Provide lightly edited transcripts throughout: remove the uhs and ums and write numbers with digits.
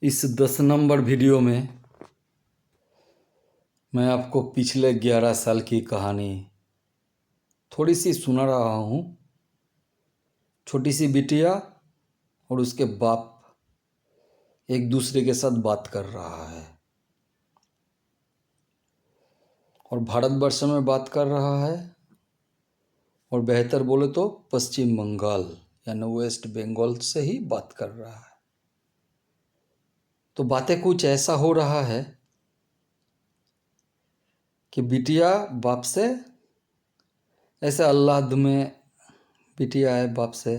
इस 10 number video में मैं आपको पिछले 11 साल की कहानी थोड़ी सी सुना रहा हूँ। छोटी सी बिटिया और उसके बाप एक दूसरे के साथ बात कर रहा है और भारतवर्ष में बात कर रहा है, और बेहतर बोले तो पश्चिम बंगाल यानी वेस्ट बंगाल से ही बात कर रहा है। तो बातें कुछ ऐसा हो रहा है कि बिटिया बाप से ऐसे अल्लाह में बिटिया है बाप से,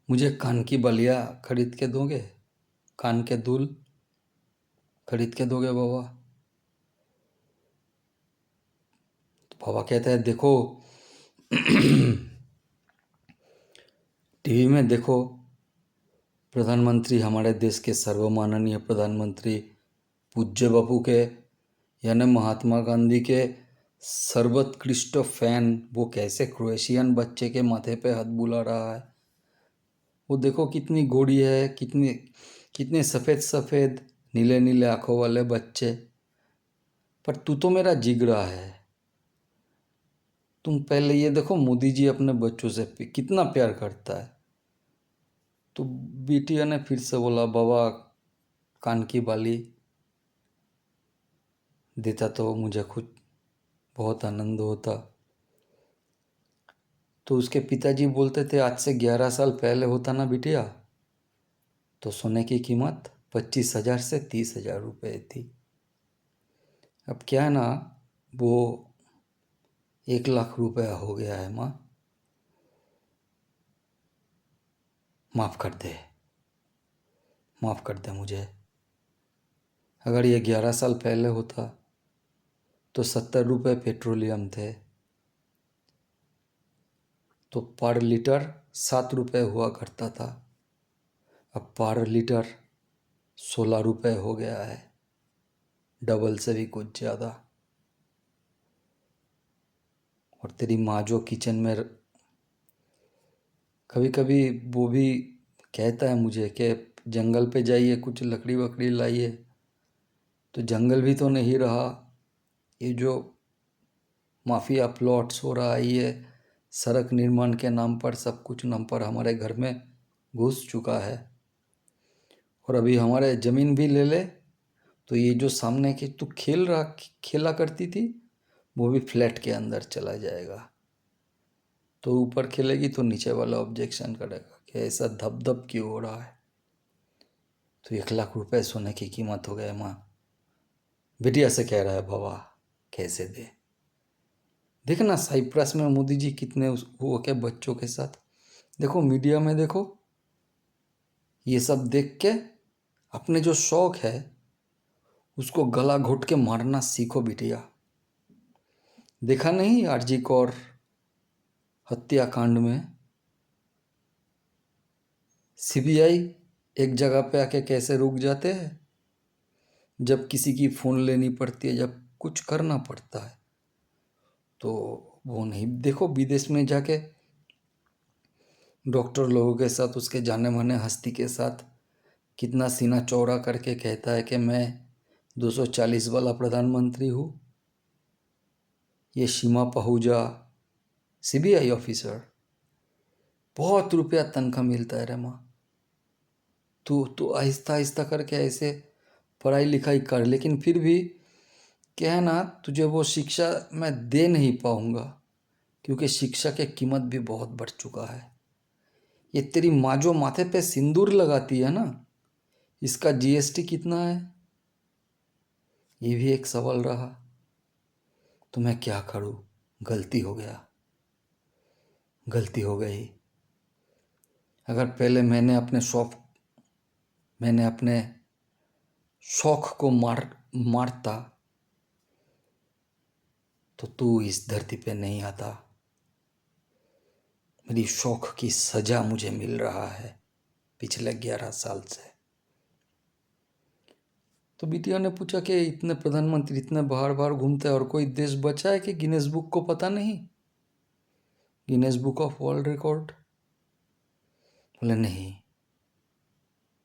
मुझे कान की बलिया खरीद के दोगे, कान के दुल खरीद के दोगे बाबा। तो बाबा कहता है देखो टीवी में देखो, प्रधानमंत्री हमारे देश के सर्वमाननीय प्रधानमंत्री पूज्य बापू के यानी महात्मा गांधी के सर्वोत्कृष्ट फैन वो कैसे क्रोएशियन बच्चे के माथे पे हाथ बुला रहा है। वो देखो कितनी गोरी है, कितनी कितने सफ़ेद सफ़ेद नीले नीले आँखों वाले बच्चे। पर तू तो मेरा जिगरा है। तुम पहले ये देखो मोदी जी अपने बच्चों से कितना प्यार करता है। तो बिटिया ने फिर से बोला बाबा कान की बाली देता तो मुझे खुद बहुत आनंद होता। तो उसके पिताजी बोलते थे आज से 11 साल पहले होता ना बिटिया तो सोने की कीमत 25,000 से 30,000 रुपये थी। अब क्या है ना, वो 1,00,000 रुपया हो गया है। माँ माफ़ कर दे, माफ़ कर दे मुझे। अगर ये 11 साल पहले होता तो 70 रुपये पेट्रोलियम थे, तो पर लीटर 7 रुपये हुआ करता था। अब पर लीटर 16 रुपये हो गया है, डबल से भी कुछ ज़्यादा। और तेरी माँ जो किचन में कभी कभी वो भी कहता है मुझे कि जंगल पे जाइए कुछ लकड़ी वकड़ी लाइए, तो जंगल भी तो नहीं रहा। ये जो माफिया प्लॉट्स हो रहा है, ये सड़क निर्माण के नाम पर सब कुछ नाम पर हमारे घर में घुस चुका है। और अभी हमारे ज़मीन भी ले ले तो ये जो सामने की तू खेला करती थी वो भी फ्लैट के अंदर चला जाएगा। तो ऊपर खेलेगी तो नीचे वाला ऑब्जेक्शन करेगा कि ऐसा धप धप क्यों हो रहा है। तो 1,00,000 रुपये सोने की कीमत हो गए। माँ बिटिया से कह रहा है बाबा कैसे दे। देखना साइप्रस में मोदी जी कितने वो के बच्चों के साथ, देखो मीडिया में देखो, ये सब देख के अपने जो शौक है उसको गला घोट के मारना सीखो बिटिया। देखा नहीं आरजी कौर हत्याकांड में सीबीआई एक जगह पे आके कैसे रुक जाते हैं जब किसी की फ़ोन लेनी पड़ती है, जब कुछ करना पड़ता है। तो वो नहीं, देखो विदेश में जाके डॉक्टर लोगों के साथ, उसके जाने माने हस्ती के साथ कितना सीना चौड़ा करके कहता है कि मैं 240 वाला प्रधानमंत्री हूँ। ये सीमा पहूजा सीबीआई ऑफिसर, बहुत रुपया तनख्वाह मिलता है रे माँ। तू आहिस्ता आहिस्ता करके ऐसे पढ़ाई लिखाई कर, लेकिन फिर भी क्या है ना, तुझे वो शिक्षा मैं दे नहीं पाऊँगा क्योंकि शिक्षा की कीमत भी बहुत बढ़ चुका है। ये तेरी माँ जो माथे पे सिंदूर लगाती है ना, इसका जीएसटी कितना है, ये भी एक सवाल रहा। तो मैं क्या करूँ, गलती हो गया, गलती हो गई। अगर पहले मैंने अपने शौक को मारता तो तू इस धरती पे नहीं आता। मेरी शौक की सजा मुझे मिल रहा है पिछले 11 साल से। तो बिटिया ने पूछा कि इतने प्रधानमंत्री इतने बाहर बाहर घूमते हैं और कोई देश बचा है कि गिनेस बुक को पता नहीं, Guinness book of world record? बोले नहीं।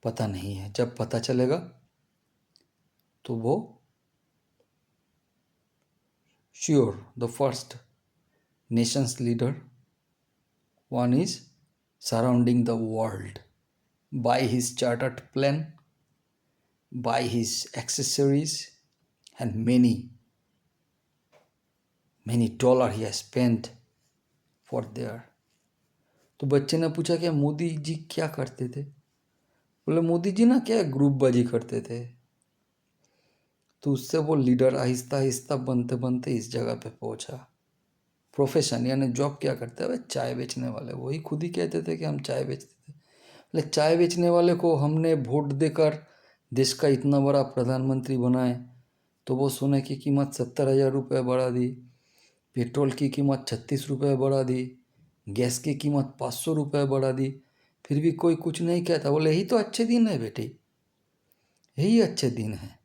पता नहीं है। जब पता चलेगा तो वो sure the first nation's leader one is surrounding the world by his chartered plan, by his accessories, and many dollar he has spent for there. तो बच्चे ने पूछा कि मोदी जी क्या करते थे? बोले मोदी जी ना क्या ग्रुपबाजी करते थे। तो उससे वो लीडर आहिस्ता आहिस्ता बनते बनते इस जगह पे पहुंचा। प्रोफेशन यानी जॉब क्या करते हैं? चाय बेचने वाले। वही खुद ही कहते थे कि हम चाय बेचते थे। बोले चाय बेचने वाले को हमने वोट देकर देश का इतना बड़ा प्रधानमंत्री बनाए, तो वो सोने की कीमत 70,000 रुपये बढ़ा दी, पेट्रोल की कीमत 36 रुपये बढ़ा दी, गैस की कीमत 500 रुपये बढ़ा दी, फिर भी कोई कुछ नहीं कहता। बोले यही तो अच्छे दिन है बेटी, यही अच्छे दिन है,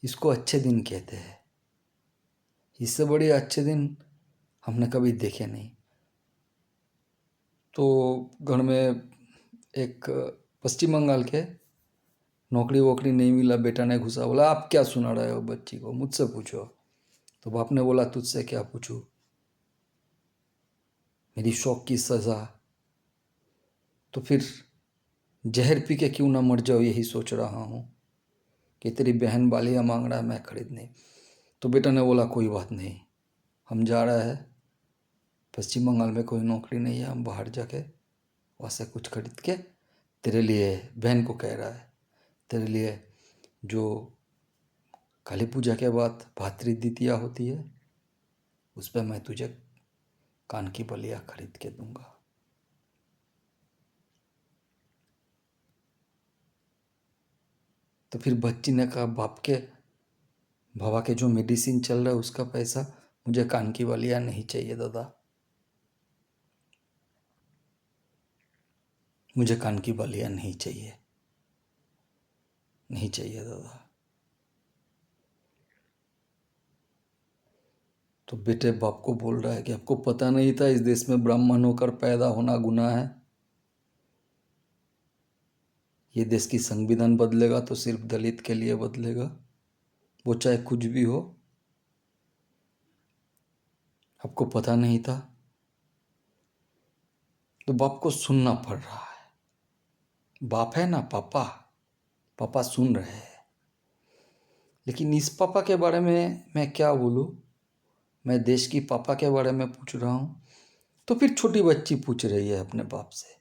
इसको अच्छे दिन कहते हैं। इससे बड़े अच्छे दिन हमने कभी देखे नहीं। तो घर में एक पश्चिम बंगाल के नौकरी वोकरी नहीं मिला, बेटा ने घुसा। बोला आप क्या सुना रहे हो बच्ची को, मुझसे पूछो। तो बाप ने बोला तुझसे क्या पूछूं, मेरी शौक की सज़ा। तो फिर जहर पी के क्यों ना मर जाओ, यही सोच रहा हूँ कि तेरी बहन बालियाँ मांग रहा है मैं खरीद नहीं। तो बेटा ने बोला कोई बात नहीं, हम जा रहे हैं, पश्चिम बंगाल में कोई नौकरी नहीं है, हम बाहर जाके वहाँ से कुछ खरीद के तेरे लिए, बहन को कह रहा है, तेरे लिए जो काली पूजा के बाद भातृ द्वितीया होती है उस पर मैं तुझे कान की बलिया खरीद के दूंगा। तो फिर बच्ची ने कहा बाबा के जो मेडिसिन चल रहा है उसका पैसा, मुझे कान की बलिया नहीं चाहिए दादा, मुझे कान की बलिया नहीं चाहिए, नहीं चाहिए दादा। तो बेटे बाप को बोल रहा है कि आपको पता नहीं था इस देश में ब्राह्मण होकर पैदा होना गुनाह है? ये देश की संविधान बदलेगा तो सिर्फ दलित के लिए बदलेगा, वो चाहे कुछ भी हो। आपको पता नहीं था? तो बाप को सुनना पड़ रहा है। बाप है ना, पापा, पापा सुन रहे हैं। लेकिन इस पापा के बारे में मैं क्या बोलूँ? मैं देश की पापा के बारे में पूछ रहा हूँ, तो फिर छोटी बच्ची पूछ रही है अपने बाप से।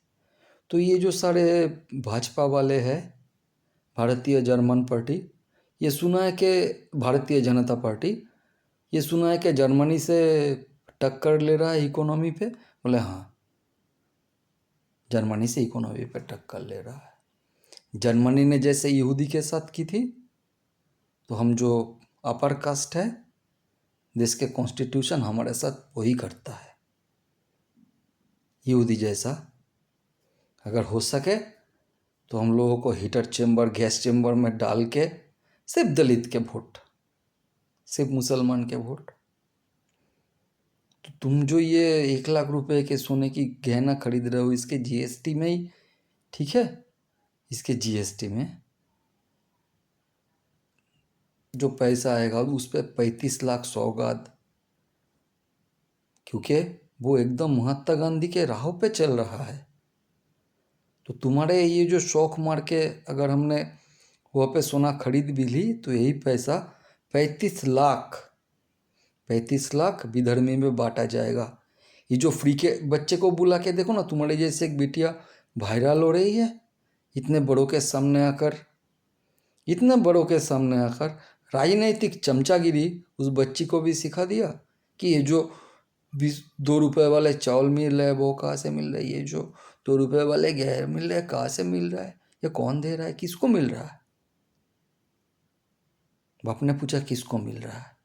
तो ये जो सारे भाजपा वाले हैं, भारतीय जर्मन पार्टी, ये सुना है कि भारतीय जनता पार्टी, ये सुना है कि जर्मनी से टक्कर ले रहा है इकोनॉमी पे। बोले हाँ, जर्मनी से इकोनॉमी पे टक्कर ले रहा है। जर्मनी ने जैसे यहूदी के साथ की थी, तो हम जो अपर कास्ट है, देश के कॉन्स्टिट्यूशन हमारे साथ वही करता है, यहूदी जैसा। अगर हो सके तो हम लोगों को हीटर चेम्बर, गैस चेम्बर में डाल के सिर्फ दलित के वोट, सिर्फ मुसलमान के वोट। तो तुम जो ये 1 लाख रुपए के सोने की गहना खरीद रहे हो, इसके जीएसटी में ही ठीक है, इसके जीएसटी में जो पैसा आएगा उस पर 35 लाख सौगात, क्योंकि वो एकदम महात्मा गांधी के राहों पे चल रहा है। तो तुम्हारे ये जो शौक मार के अगर हमने वहाँ पे सोना खरीद भी ली, तो यही पैसा 35 लाख विधर्मी में बांटा जाएगा। ये जो फ्री के बच्चे को बुला के देखो ना, तुम्हारे जैसे एक बिटिया वायरल हो रही है, इतने बड़ों के सामने आकर, इतने बड़ों के सामने आकर राजनीतिक चमचागिरी उस बच्ची को भी सिखा दिया कि ये जो 2 रुपए वाले चावल मिल रहे हैं वो कहाँ से मिल रहे हैं, ये जो 2 रुपए वाले गहर मिल रहे हैं कहाँ से मिल रहा है, ये कौन दे रहा है, किसको मिल रहा है? बाप ने पूछा किसको मिल रहा है,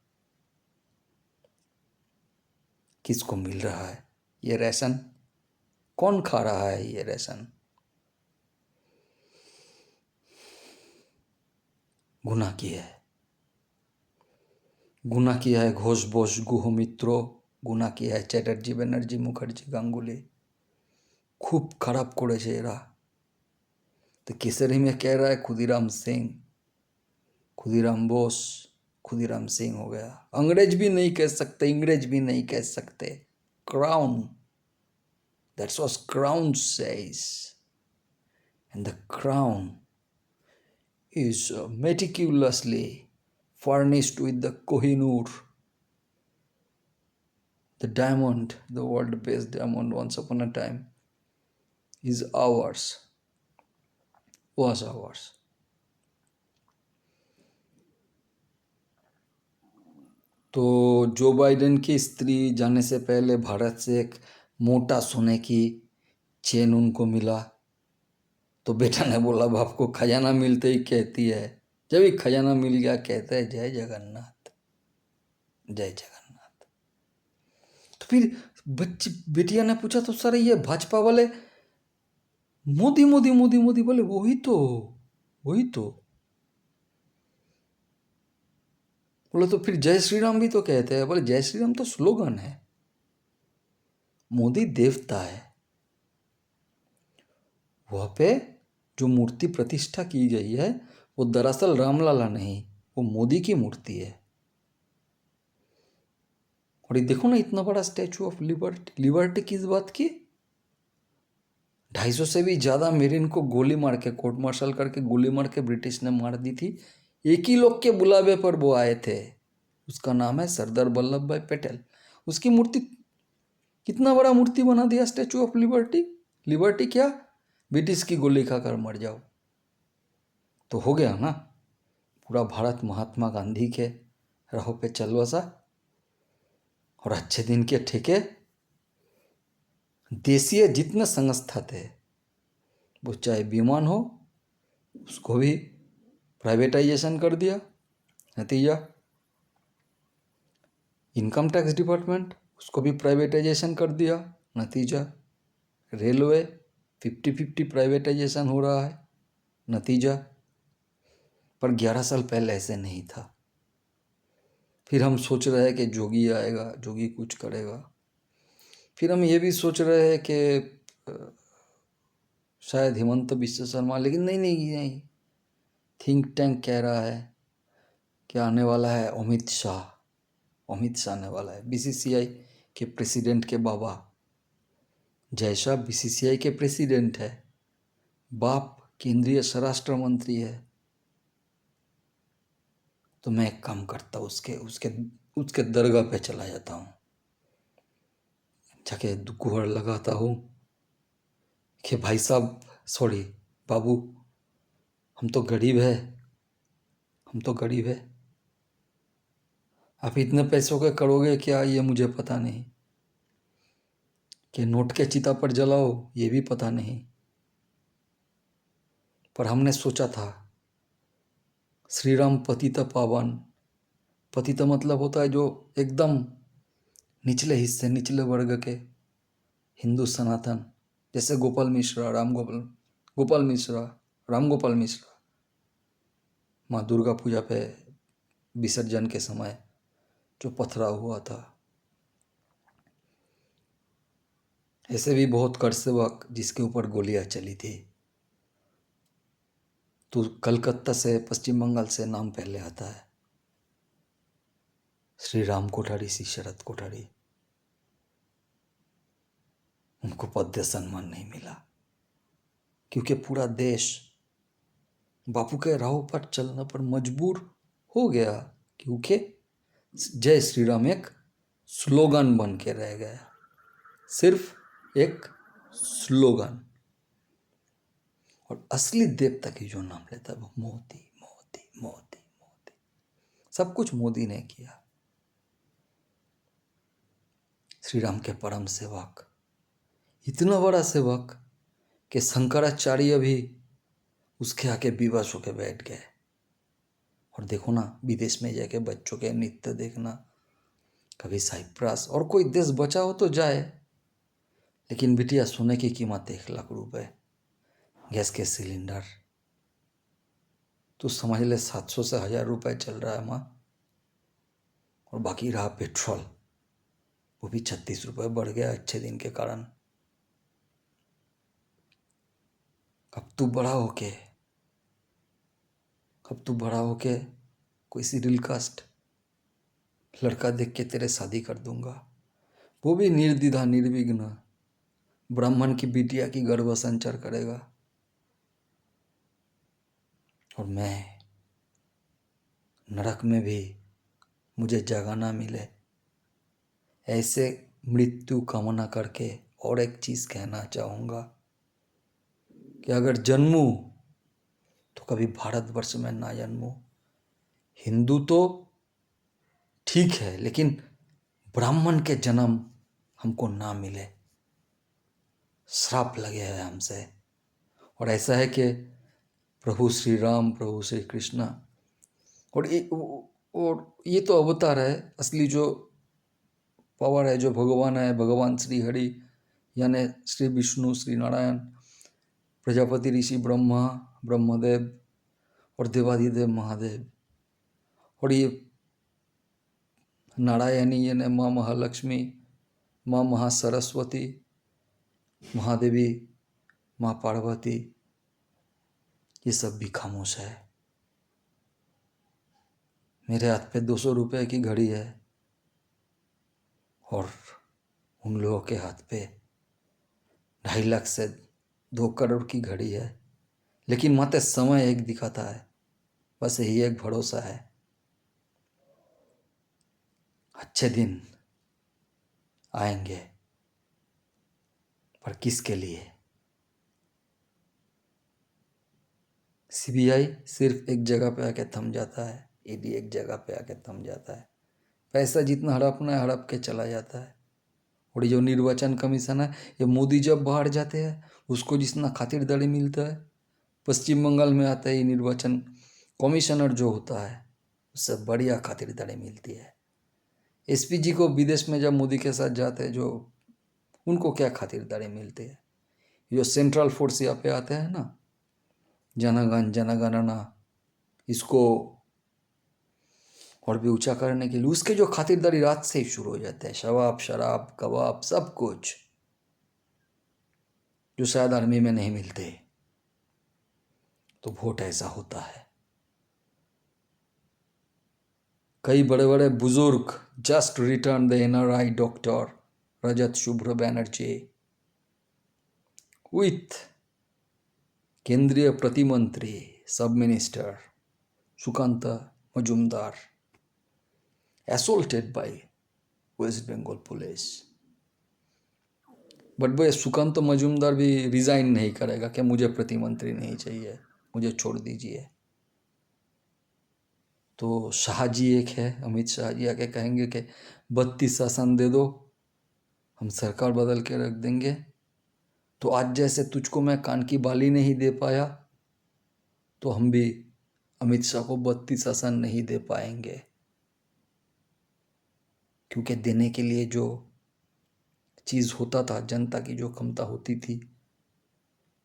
किसको मिल रहा है ये राशन, कौन खा रहा है ये राशन? गुनाह किया है, गुनाह किया है घोष बोस गुह मित्रो, गुनाह किया है चैटर्जी बनर्जी मुखर्जी गांगुली, खूब খারাপ করেছে এরা। तो केसरी में कह रहा है खुदीराम सिंह, खुदीराम बोस, खुदीराम सिंह हो गया। अंग्रेज भी नहीं कह सकते, इंग्रेज भी नहीं कह सकते। Crown, that's what crown says, and the crown is meticulously furnished with the Kohinoor, the diamond, the world best diamond once upon a time, is ours, was ours. तो जो बाइडेन की स्त्री जाने से पहले भारत से एक मोटा सोने की चेन उनको मिला, तो बेटा ने बोला बाप को खजाना मिलते ही कहती है, जब ही खजाना मिल गया कहते हैं जय जगन्नाथ, जय जगन्नाथ। तो फिर बेटिया ने पूछा तो सर ये भाजपा वाले मोदी मोदी मोदी मोदी बोले, वही तो, वही तो। बोले तो फिर जय श्री राम भी तो कहते हैं। बोले जय श्री राम तो स्लोगन है, मोदी देवता है। वह पे जो मूर्ति प्रतिष्ठा की गई है वो दरअसल रामलला नहीं, वो मोदी की मूर्ति है। और ये देखो ना इतना बड़ा स्टैचू ऑफ लिबर्टी, लिबर्टी किस बात की? 250 से भी ज्यादा मेरिन को गोली मार के, कोर्ट मार्शल करके गोली मार के ब्रिटिश ने मार दी थी। एक ही लोग के बुलावे पर वो आए थे, उसका नाम है सरदार वल्लभ भाई पटेल। उसकी मूर्ति, कितना बड़ा मूर्ति बना दिया स्टैचू ऑफ लिबर्टी। लिबर्टी क्या, ब्रिटिश की गोली खाकर मर जाओ। तो हो गया ना, पूरा भारत महात्मा गांधी के राहों पे चल बसा। और अच्छे दिन के ठेके देशीय जितने संस्था थे, वो चाहे विमान हो उसको भी प्राइवेटाइजेशन कर दिया। नतीजा इनकम टैक्स डिपार्टमेंट, उसको भी प्राइवेटाइजेशन कर दिया। नतीजा रेलवे 50-50 प्राइवेटाइजेशन हो रहा है। नतीजा पर 11 साल पहले ऐसे नहीं था। फिर हम सोच रहे हैं कि जोगी आएगा, जोगी कुछ करेगा। फिर हम ये भी सोच रहे हैं कि शायद हिमंत बिश्व शर्मा, लेकिन नहीं नहीं नहीं, थिंक टैंक कह रहा है कि आने वाला है अमित शाह, अमित शाह आने वाला है। बीसीसीआई के प्रेसिडेंट के बाबा जय शाह बीसीसीआई के प्रेसिडेंट है, बाप केंद्रीय स्वराष्ट्र मंत्री है। तो मैं एक काम करता हूँ, उसके उसके उसके दरगाह पे चला जाता हूँ, जाके गुहार लगाता हूँ कि भाई साहब, सॉरी बाबू, हम तो गरीब है, हम तो गरीब है, आप इतने पैसों के करोगे क्या ये मुझे पता नहीं, कि नोट के चिता पर जलाओ ये भी पता नहीं। पर हमने सोचा था श्री राम पतित पावन, पतित मतलब होता है जो एकदम निचले हिस्से, निचले वर्ग के हिंदू सनातन, जैसे गोपाल मिश्रा, गोपाल मिश्रा, राम गोपाल मिश्रा, माँ दुर्गा पूजा पे विसर्जन के समय जो पथराव हुआ था। ऐसे भी बहुत कर सेवक जिसके ऊपर गोलियां चली थी। तो कलकत्ता से, पश्चिम बंगाल से नाम पहले आता है, श्री राम कोठारी, श्री शरद कोठारी। उनको पद्य सम्मान नहीं मिला क्योंकि पूरा देश बापू के राहों पर चलने पर मजबूर हो गया, क्योंकि जय श्री राम एक स्लोगन बन के रह गया, सिर्फ एक स्लोगन। और असली देवता की जो नाम लेता है वो मोदी, मोदी, मोदी, मोदी। सब कुछ मोदी ने किया। श्री राम के परम सेवक, इतना बड़ा सेवक कि शंकराचार्य भी उसके आके विवश होके बैठ गए। और देखो ना, विदेश में जाके बच्चों के नृत्य देखना, कभी साइप्रस और कोई देश बचा हो तो जाए, लेकिन बिटिया सोने की कीमत 1,00,000 रुपए, गैस के सिलेंडर तो समझ ले 700 से 1,000 रुपए चल रहा है माँ। और बाकी रहा पेट्रोल, वो भी 36 रुपए बढ़ गया अच्छे दिन के कारण। अब तू बड़ा होके कोई सीरियल कास्ट लड़का देख के तेरे शादी कर दूंगा, वो भी निर्द्विधा निर्विघ्न, ब्राह्मण की बिटिया की गर्भ संचार करेगा, और मैं नरक में भी मुझे जगह ना मिले, ऐसे मृत्यु कामना करके। और एक चीज कहना चाहूंगा कि अगर जन्मूं तो कभी भारतवर्ष में ना जन्मूं। हिंदू तो ठीक है, लेकिन ब्राह्मण के जन्म हमको ना मिले, श्राप लगे है हमसे। और ऐसा है कि प्रभु श्री राम, प्रभु श्री कृष्ण, और ये तो अवतार है। असली जो पावर है, जो भगवान है, भगवान श्री हरि यानी श्री विष्णु, श्री नारायण, प्रजापति ऋषि ब्रह्मा, ब्रह्मदेव और देवाधिदेव महादेव, और ये नारायणी यानी माँ महालक्ष्मी, माँ महासरस्वती, महादेवी, माँ पार्वती, ये सब भी खामोश है। मेरे हाथ पे 200 रुपये की घड़ी है और उन लोगों के हाथ पे 2.5 लाख से 2 करोड़ की घड़ी है, लेकिन मात्र समय एक दिखाता है, बस यही एक भरोसा है। अच्छे दिन आएंगे, पर किसके लिए? सीबीआई सिर्फ एक जगह पे आके थम जाता है, ईडी एक जगह पे आके थम जाता है, पैसा जितना हड़पना है हड़प के चला जाता है। और ये जो निर्वाचन कमीशन है, ये मोदी जब बाहर जाते हैं उसको जितना खातिरदारी मिलता है, पश्चिम बंगाल में आता है ये निर्वाचन कमिश्नर जो होता है उससे बढ़िया खातिरदारी मिलती है। एसपी जी को विदेश में जब मोदी के साथ जाते हैं, जो उनको क्या खातिरदारी मिलती है। जो सेंट्रल फोर्स यहाँ पे आते हैं ना, जनगण जनगणना, इसको और भी ऊंचा करने के लिए उसके जो खातिरदारी रात से ही शुरू हो जाते हैं, शराब शराब कबाब सब कुछ, जो शायद आर्मी में नहीं मिलते। तो वोट ऐसा होता है। कई बड़े बड़े बुजुर्ग just return the NRI doctor Rajat Shubhra Banerjee with केंद्रीय प्रतिमंत्री सब minister Sukanta Majumdar assaulted by West Bengal police. But भाई सुकांत मजुमदार भी रिजाइन नहीं करेगा कि मुझे प्रतिमंत्री नहीं चाहिए, मुझे छोड़ दीजिए। तो शाह जी एक है, अमित शाह जी आके कहेंगे कि 32 आसन दे दो, हम सरकार बदल के रख देंगे। तो आज जैसे तुझको मैं कान की बाली नहीं दे पाया, तो हम भी अमित शाह को 32 आसन नहीं दे पाएंगे, क्योंकि देने के लिए जो चीज़ होता था, जनता की जो क्षमता होती थी,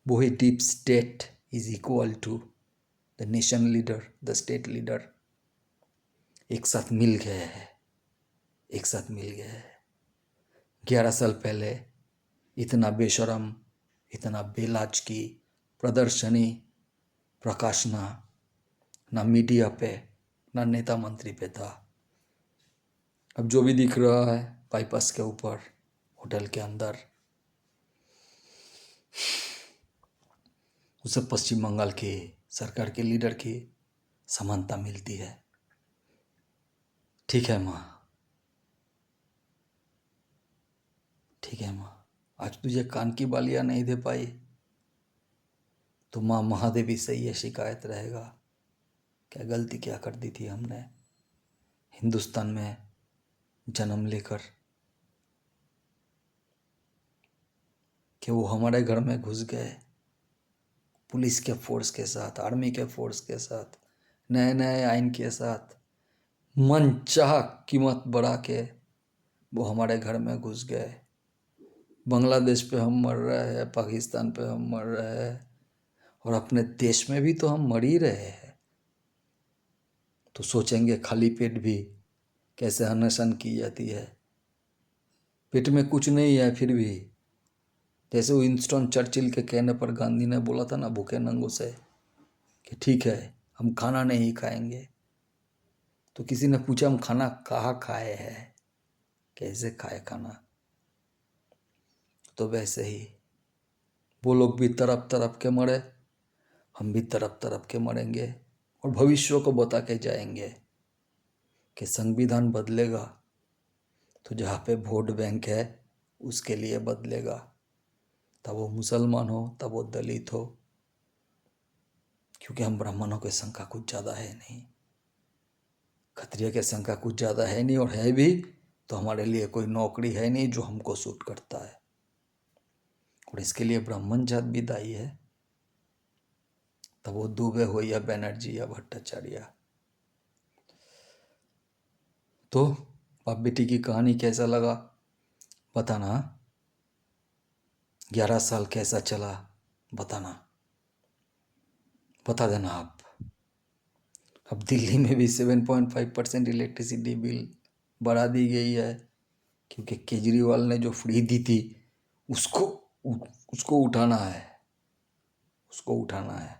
वो ही deep state is equal to the nation leader, the state leader एक साथ मिल गए हैं, एक साथ मिल गए हैं। 11 साल पहले इतना बेशरम, इतना बेलाज की प्रदर्शनी प्रकाशना ना मीडिया पे ना नेता मंत्री पे था। अब जो भी दिख रहा है बाईपास के ऊपर, होटल के अंदर, उसे पश्चिम बंगाल की सरकार के लीडर की समानता मिलती है। ठीक है माँ, ठीक है माँ, आज तुझे कान की बालियाँ नहीं दे पाई तो माँ महादेवी से ये शिकायत रहेगा, क्या गलती क्या कर दी थी हमने हिंदुस्तान में जन्म लेकर, कि वो हमारे घर में घुस गए पुलिस के फोर्स के साथ, आर्मी के फोर्स के साथ, नए नए आइन के साथ, मनचाह कीमत बढ़ा के वो हमारे घर में घुस गए। बांग्लादेश पे हम मर रहे हैं, पाकिस्तान पे हम मर रहे हैं, और अपने देश में भी तो हम मर ही रहे हैं। तो सोचेंगे खाली पेट भी कैसे अनशन की जाती है, पेट में कुछ नहीं है फिर भी जैसे विंस्टन चर्चिल के कहने पर गांधी ने बोला था ना भूखे नंगों से कि ठीक है हम खाना नहीं खाएंगे, तो किसी ने पूछा हम खाना कहाँ खाए हैं, कैसे खाए खाना, तो वैसे ही वो लोग भी तरफ तरफ के मरे, हम भी तरफ तरफ के मरेंगे और भविष्य को बता के जाएंगे कि संविधान बदलेगा तो जहाँ पे वोट बैंक है उसके लिए बदलेगा, तब वो मुसलमान हो तब वो दलित हो, क्योंकि हम ब्राह्मणों की संख्या कुछ ज़्यादा है नहीं, क्षत्रिय की संख्या कुछ ज़्यादा है नहीं, और है भी तो हमारे लिए कोई नौकरी है नहीं जो हमको सूट करता है, और इसके लिए ब्राह्मण जात भी दायी है, तब वो दुबे हो या बनर्जी या भट्टाचार्य। तो बाप बेटी की कहानी कैसा लगा बताना, 11 साल कैसा चला बताना, बता देना आप। अब दिल्ली में भी 7.5% इलेक्ट्रिसिटी बिल बढ़ा दी गई है, क्योंकि केजरीवाल ने जो फ्री दी थी उसको उसको उठाना है, उसको उठाना है।